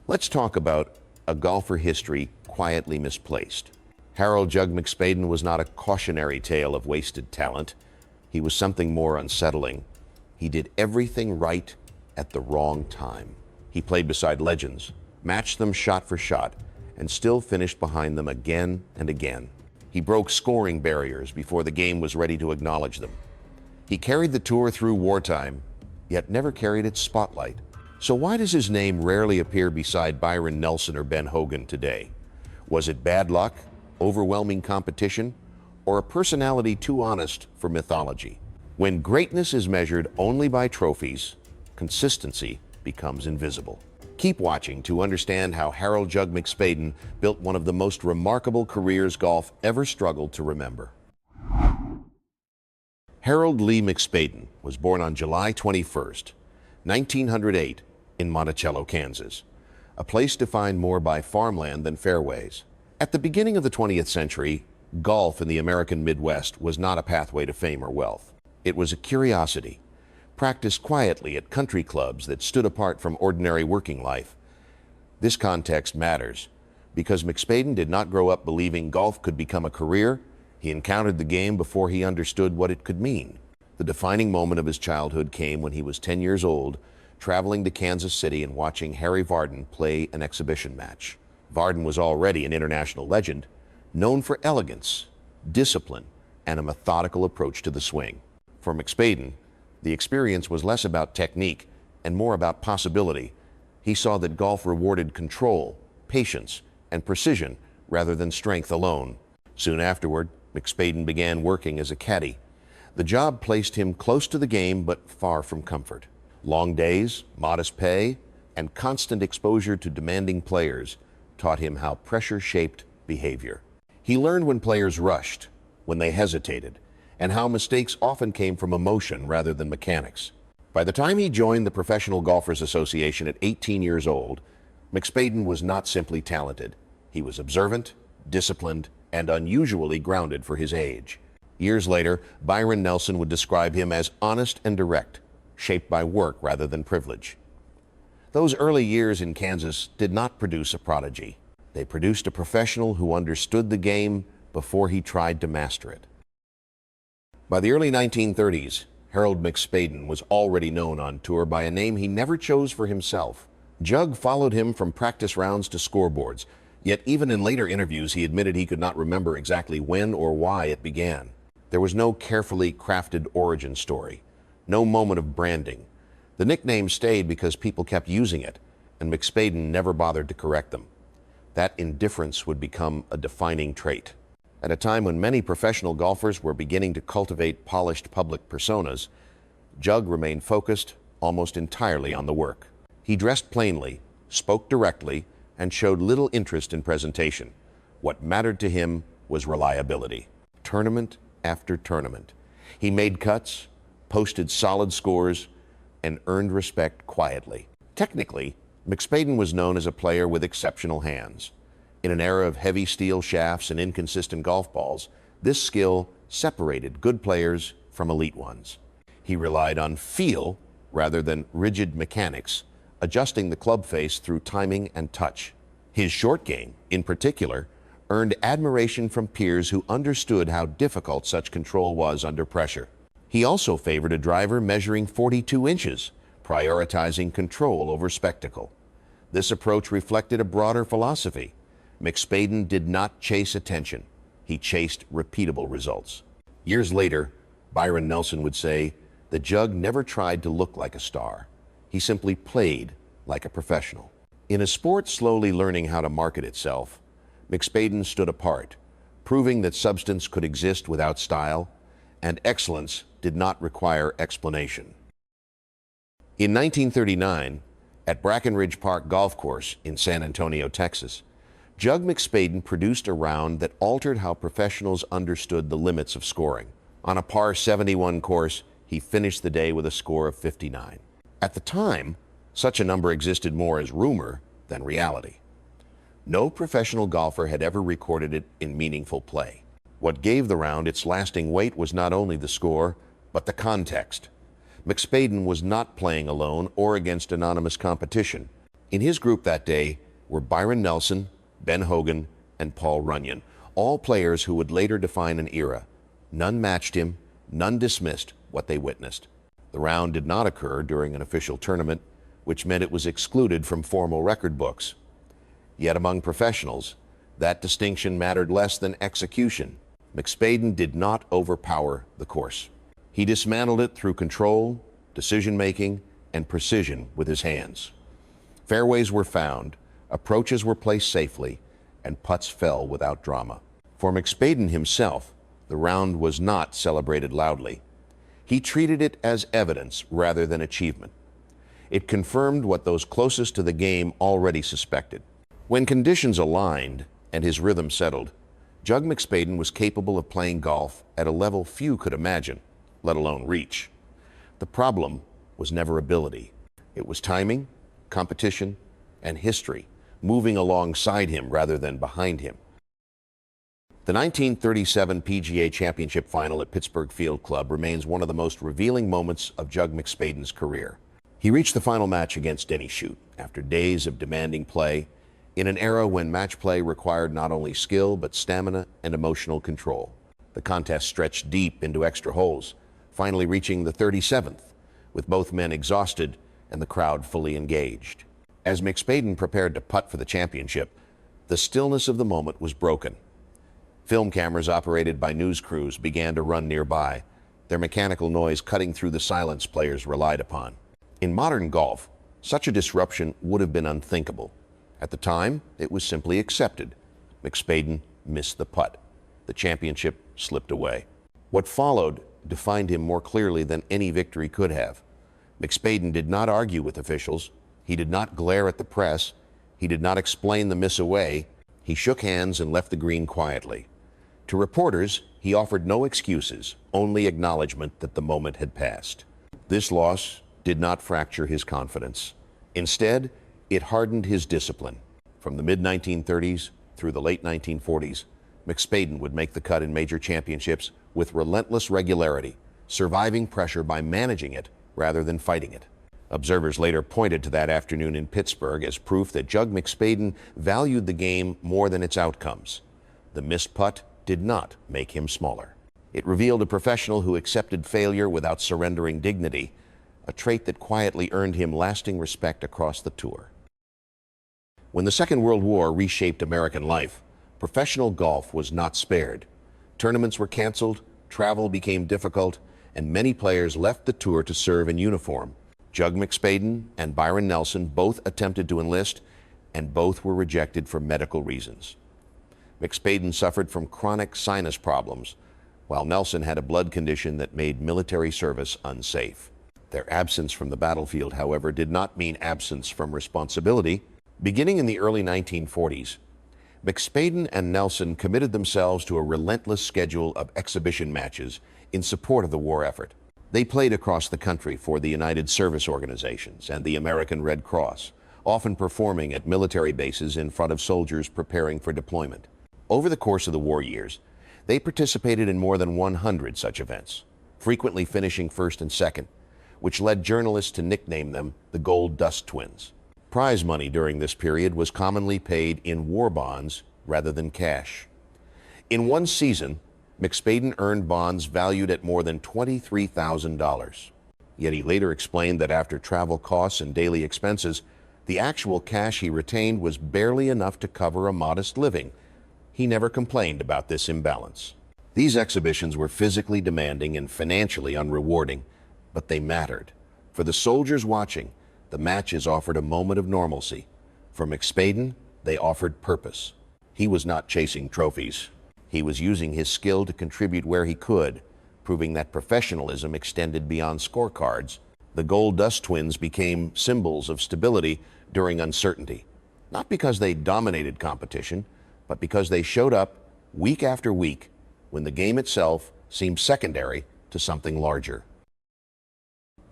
Let's talk about a golfer history quietly misplaced. Harold Jug McSpaden was not a cautionary tale of wasted talent. He was something more unsettling. He did everything right at the wrong time. He played beside legends, matched them shot for shot, and still finished behind them again and again. He broke scoring barriers before the game was ready to acknowledge them. He carried the tour through wartime, yet never carried its spotlight. So why does his name rarely appear beside Byron Nelson or Ben Hogan today? Was it bad luck, overwhelming competition, or a personality too honest for mythology? When greatness is measured only by trophies, consistency becomes invisible. Keep watching to understand how Harold Jug McSpaden built one of the most remarkable careers golf ever struggled to remember. Harold Lee McSpaden was born on July 21st, 1908, in Monticello, Kansas, a place defined more by farmland than fairways. At the beginning of the 20th century, golf in the American Midwest was not a pathway to fame or wealth. It was a curiosity, practiced quietly at country clubs that stood apart from ordinary working life. This context matters because McSpaden did not grow up believing golf could become a career. He encountered the game before he understood what it could mean. The defining moment of his childhood came when he was 10 years old, traveling to Kansas City and watching Harry Vardon play an exhibition match. Vardon was already an international legend, known for elegance, discipline, and a methodical approach to the swing. For McSpaden, the experience was less about technique and more about possibility. He saw that golf rewarded control, patience, and precision rather than strength alone. Soon afterward, McSpaden began working as a caddy. The job placed him close to the game but far from comfort. Long days, modest pay, and constant exposure to demanding players taught him how pressure shaped behavior. He learned when players rushed, when they hesitated, and how mistakes often came from emotion rather than mechanics. By the time he joined the Professional Golfers Association at 18 years old, McSpaden was not simply talented. He was observant, disciplined, and unusually grounded for his age. Years later, Byron Nelson would describe him as honest and direct, shaped by work rather than privilege. Those early years in Kansas did not produce a prodigy. They produced a professional who understood the game before he tried to master it. By the early 1930s, Harold McSpaden was already known on tour by a name he never chose for himself. Jug followed him from practice rounds to scoreboards, yet even in later interviews he admitted he could not remember exactly when or why it began. There was no carefully crafted origin story, no moment of branding. The nickname stayed because people kept using it, and McSpaden never bothered to correct them. That indifference would become a defining trait. At a time when many professional golfers were beginning to cultivate polished public personas, Jug remained focused almost entirely on the work. He dressed plainly, spoke directly, and showed little interest in presentation. What mattered to him was reliability. Tournament after tournament, he made cuts, posted solid scores, and earned respect quietly. Technically, McSpaden was known as a player with exceptional hands. In an era of heavy steel shafts and inconsistent golf balls, this skill separated good players from elite ones. He relied on feel rather than rigid mechanics, adjusting the club face through timing and touch. His short game, in particular, earned admiration from peers who understood how difficult such control was under pressure. He also favored a driver measuring 42 inches, prioritizing control over spectacle. This approach reflected a broader philosophy. McSpaden did not chase attention. He chased repeatable results. Years later, Byron Nelson would say, "The Jug never tried to look like a star. He simply played like a professional." In a sport slowly learning how to market itself, McSpaden stood apart, proving that substance could exist without style, and excellence did not require explanation. In 1939, at Brackenridge Park Golf Course in San Antonio, Texas, Jug McSpaden produced a round that altered how professionals understood the limits of scoring. On a par 71 course, he finished the day with a score of 59. At the time, such a number existed more as rumor than reality. No professional golfer had ever recorded it in meaningful play. What gave the round its lasting weight was not only the score, but the context. McSpaden was not playing alone or against anonymous competition. In his group that day were Byron Nelson, Ben Hogan, and Paul Runyon, all players who would later define an era. None matched him, none dismissed what they witnessed. The round did not occur during an official tournament, which meant it was excluded from formal record books. Yet among professionals, that distinction mattered less than execution. McSpaden did not overpower the course. He dismantled it through control, decision-making, and precision with his hands. Fairways were found, approaches were placed safely, and putts fell without drama. For McSpaden himself, the round was not celebrated loudly. He treated it as evidence rather than achievement. It confirmed what those closest to the game already suspected. When conditions aligned and his rhythm settled, Jug McSpaden was capable of playing golf at a level few could imagine, let alone reach. The problem was never ability. It was timing, competition, and history, moving alongside him rather than behind him. The 1937 PGA Championship final at Pittsburgh Field Club remains one of the most revealing moments of Jug McSpaden's career. He reached the final match against Denny Shute after days of demanding play in an era when match play required not only skill but stamina and emotional control. The contest stretched deep into extra holes, finally reaching the 37th, with both men exhausted and the crowd fully engaged. As McSpaden prepared to putt for the championship, the stillness of the moment was broken. Film cameras operated by news crews began to run nearby, their mechanical noise cutting through the silence players relied upon. In modern golf, such a disruption would have been unthinkable. At the time, it was simply accepted. McSpaden missed the putt. The championship slipped away. What followed defined him more clearly than any victory could have. McSpaden did not argue with officials. He did not glare at the press. He did not explain the miss away. He shook hands and left the green quietly. To reporters, he offered no excuses, only acknowledgement that the moment had passed. This loss did not fracture his confidence. Instead, it hardened his discipline. From the mid-1930s through the late 1940s, McSpaden would make the cut in major championships with relentless regularity, surviving pressure by managing it rather than fighting it. Observers later pointed to that afternoon in Pittsburgh as proof that Jug McSpaden valued the game more than its outcomes. The missed putt did not make him smaller. It revealed a professional who accepted failure without surrendering dignity, a trait that quietly earned him lasting respect across the tour. When the Second World War reshaped American life, professional golf was not spared. Tournaments were canceled, travel became difficult, and many players left the tour to serve in uniform. Jug McSpaden and Byron Nelson both attempted to enlist, and both were rejected for medical reasons. McSpaden suffered from chronic sinus problems, while Nelson had a blood condition that made military service unsafe. Their absence from the battlefield, however, did not mean absence from responsibility. Beginning in the early 1940s, McSpaden and Nelson committed themselves to a relentless schedule of exhibition matches in support of the war effort. They played across the country for the United Service Organizations and the American Red Cross, often performing at military bases in front of soldiers preparing for deployment. Over the course of the war years, they participated in more than 100 such events, frequently finishing first and second, which led journalists to nickname them the Gold Dust Twins. Prize money during this period was commonly paid in war bonds rather than cash. In one season, McSpaden earned bonds valued at more than $23,000. Yet he later explained that after travel costs and daily expenses, the actual cash he retained was barely enough to cover a modest living. He never complained about this imbalance. These exhibitions were physically demanding and financially unrewarding, but they mattered. For the soldiers watching, the matches offered a moment of normalcy. For McSpaden, they offered purpose. He was not chasing trophies. He was using his skill to contribute where he could, proving that professionalism extended beyond scorecards. The Gold Dust Twins became symbols of stability during uncertainty, not because they dominated competition, but because they showed up week after week when the game itself seemed secondary to something larger.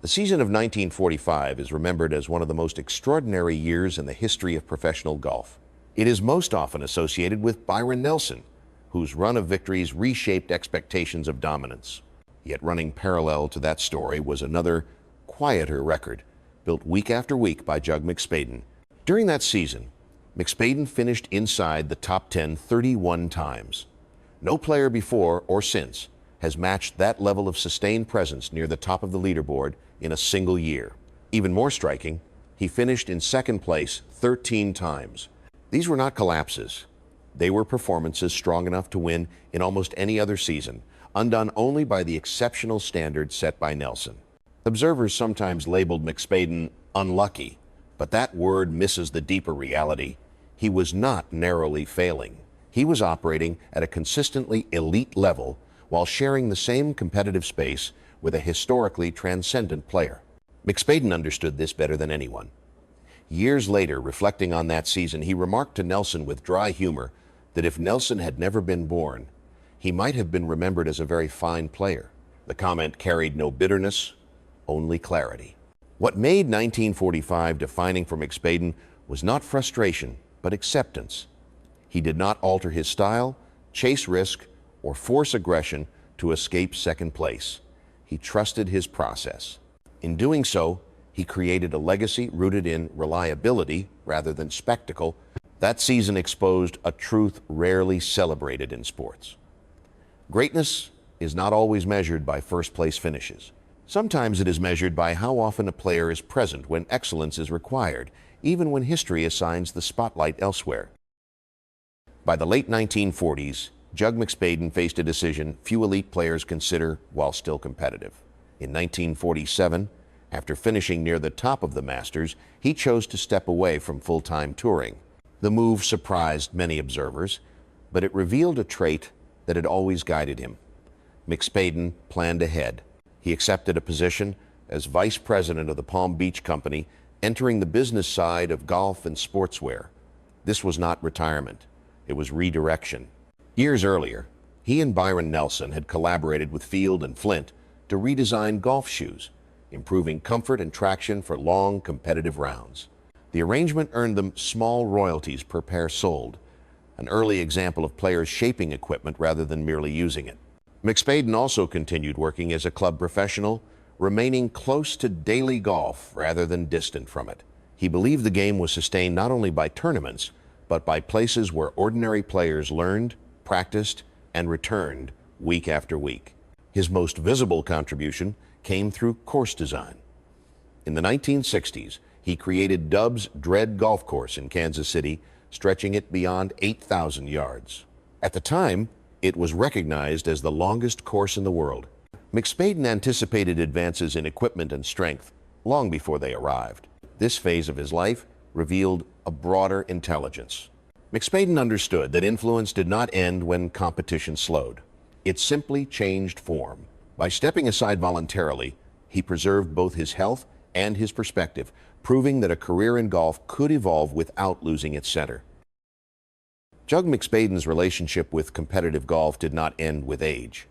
The season of 1945 is remembered as one of the most extraordinary years in the history of professional golf. It is most often associated with Byron Nelson, whose run of victories reshaped expectations of dominance. Yet running parallel to that story was another, quieter record, built week after week by Jug McSpaden. During that season, McSpaden finished inside the top 10 31 times. No player before or since has matched that level of sustained presence near the top of the leaderboard in a single year. Even more striking, he finished in second place 13 times. These were not collapses. They were performances strong enough to win in almost any other season, undone only by the exceptional standards set by Nelson. Observers sometimes labeled McSpaden unlucky, but that word misses the deeper reality. He was not narrowly failing. He was operating at a consistently elite level while sharing the same competitive space with a historically transcendent player. McSpaden understood this better than anyone. Years later, reflecting on that season, he remarked to Nelson with dry humor that if Nelson had never been born, he might have been remembered as a very fine player. The comment carried no bitterness, only clarity. What made 1945 defining for McSpaden was not frustration, but acceptance. He did not alter his style, chase risk, or force aggression to escape second place. He trusted his process. In doing so, he created a legacy rooted in reliability rather than spectacle. That season exposed a truth rarely celebrated in sports. Greatness is not always measured by first-place finishes. Sometimes it is measured by how often a player is present when excellence is required, even when history assigns the spotlight elsewhere. By the late 1940s, Jug McSpaden faced a decision few elite players consider while still competitive. In 1947, after finishing near the top of the Masters, he chose to step away from full-time touring. The move surprised many observers, but it revealed a trait that had always guided him. McSpaden planned ahead. He accepted a position as vice president of the Palm Beach Company, entering the business side of golf and sportswear. This was not retirement. It was redirection. Years earlier, he and Byron Nelson had collaborated with Field and Flint to redesign golf shoes, improving comfort and traction for long, competitive rounds. The arrangement earned them small royalties per pair sold, an early example of players shaping equipment rather than merely using it. McSpaden also continued working as a club professional, remaining close to daily golf rather than distant from it. He believed the game was sustained not only by tournaments, but by places where ordinary players learned, practiced, and returned week after week. His most visible contribution came through course design. In the 1960s, he created Dub's Dread Golf Course in Kansas City, stretching it beyond 8,000 yards. At the time, it was recognized as the longest course in the world. McSpaden anticipated advances in equipment and strength long before they arrived. This phase of his life revealed a broader intelligence. McSpaden understood that influence did not end when competition slowed. It simply changed form. By stepping aside voluntarily, he preserved both his health and his perspective, proving that a career in golf could evolve without losing its center. Jug McSpaden's relationship with competitive golf did not end with age.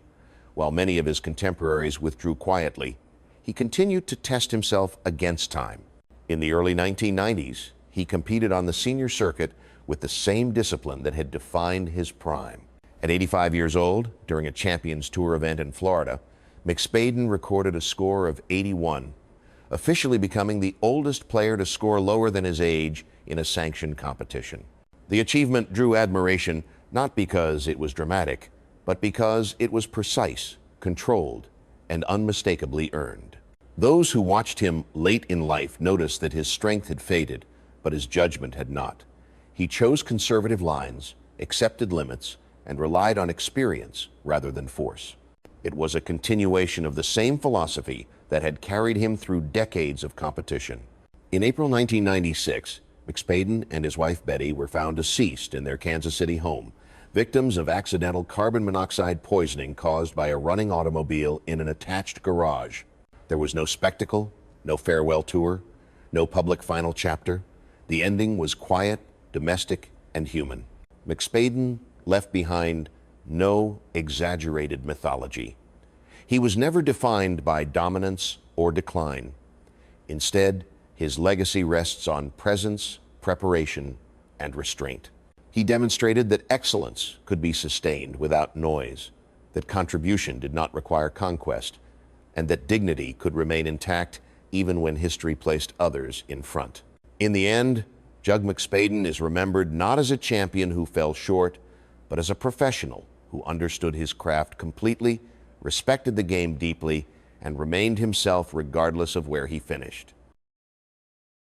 While many of his contemporaries withdrew quietly, he continued to test himself against time. In the early 1990s, he competed on the senior circuit with the same discipline that had defined his prime. At 85 years old, during a Champions Tour event in Florida, McSpaden recorded a score of 81, officially becoming the oldest player to score lower than his age in a sanctioned competition. The achievement drew admiration not because it was dramatic, but because it was precise, controlled, and unmistakably earned. Those who watched him late in life noticed that his strength had faded, but his judgment had not. He chose conservative lines, accepted limits, and relied on experience rather than force. It was a continuation of the same philosophy that had carried him through decades of competition. In April 1996, McSpaden and his wife Betty were found deceased in their Kansas City home, victims of accidental carbon monoxide poisoning caused by a running automobile in an attached garage. There was no spectacle, no farewell tour, no public final chapter. The ending was quiet, domestic, and human. McSpaden left behind no exaggerated mythology. He was never defined by dominance or decline. Instead, his legacy rests on presence, preparation, and restraint. He demonstrated that excellence could be sustained without noise, that contribution did not require conquest, and that dignity could remain intact even when history placed others in front. In the end, Jug McSpaden is remembered not as a champion who fell short, but as a professional who understood his craft completely, respected the game deeply, and remained himself regardless of where he finished.